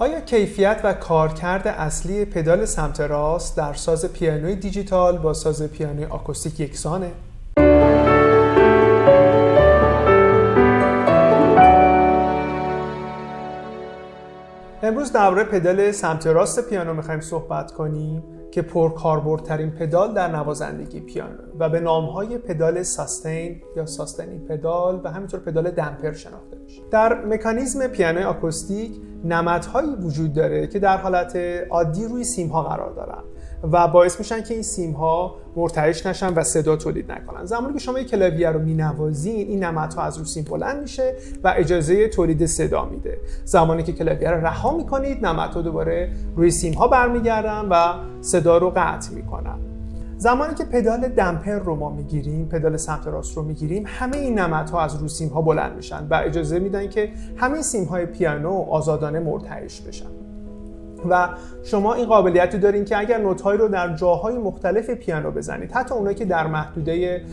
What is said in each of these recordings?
آیا کیفیت و کارکرد اصلی پدال سمت راست در ساز پیانوی دیجیتال با ساز پیانوی آکوستیک یکسانه؟ امروز درباره پدال سمت راست پیانو می‌خوایم صحبت کنیم که پرکاربردترین پدال در نوازندگی پیانو و به نام‌های پدال ساستین یا ساستینینگ پدال و همینطور پدال دمپر شناخته میشه. در مکانیزم پیانوی آکوستیک نمدهایی وجود داره که در حالت عادی روی سیم‌ها قرار دارن و باعث میشن که این سیم‌ها مرتعش نشن و صدا تولید نکنن. زمانی که شما یک کلاویه رو می‌نوازین، این نمدها از روی سیم بلند میشه و اجازه تولید صدا میده. زمانی که کلاویه رو رها می‌کنید، نمدها دوباره روی سیم‌ها برمیگردن و صدا رو قطع می‌کنن. زمانی که پدال دمپر رو ما میگیریم، پدال سمت راست رو میگیریم، همه این نمدها از روی سیم‌ها بلند میشن و اجازه میدن که همه سیم‌های پیانو آزادانه مرتعش بشن. و شما این قابلیت رو دارین که اگر نوت‌هایی رو در جاهای مختلف پیانو بزنید، حتی اونایی که در محدوده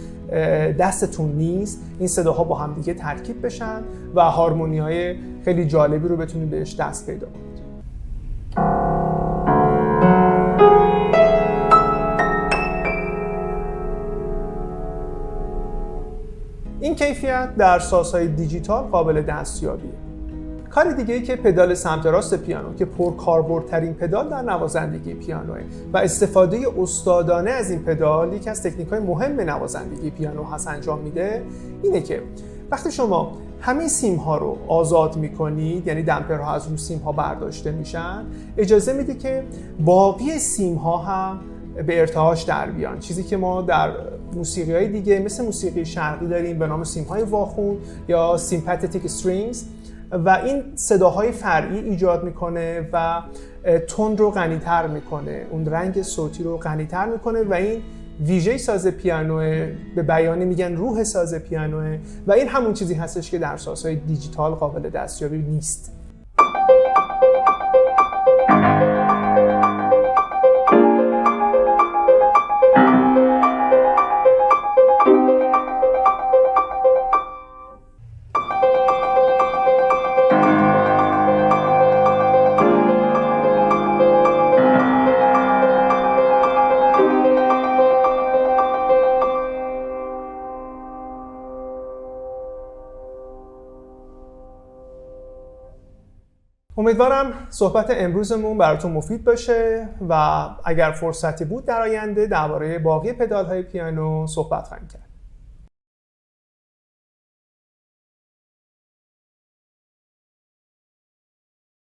دستتون نیست، این صداها با هم دیگه ترکیب بشن و هارمونی‌های خیلی جالبی رو بتونید بهش دست پیدا کنید. این کیفیت در سازهای دیجیتال قابل دستیابیه. کار دیگه‌ای که پدال سمت راست پیانو که پرکاربردترین پدال در نوازندگی پیانوه و استفاده استادانه از این پدال یکی از تکنیک‌های مهم نوازندگی پیانو هست انجام میده، اینه که وقتی شما همه سیم‌ها رو آزاد می‌کنید، یعنی دمپرها از روی سیم‌ها برداشته میشن، اجازه میده که باقی سیم‌ها هم به ارتعاش در بیان. چیزی که ما در موسیقی‌های دیگه مثل موسیقی شرقی داریم به نام سیم‌های واخون یا sympathetic strings و این صداهای فرعی ایجاد میکنه و تون رو غنی‌تر میکنه، اون رنگ صوتی رو غنی‌تر میکنه و این ویژه ساز پیانوه، به بیانی میگن روح ساز پیانوه و این همون چیزی هستش که در سازهای دیجیتال قابل دستیابی نیست. امیدوارم صحبت امروزمون براتون مفید باشه و اگر فرصتی بود در آینده درباره باقی پدال‌های پیانو صحبت خواهیم کرد.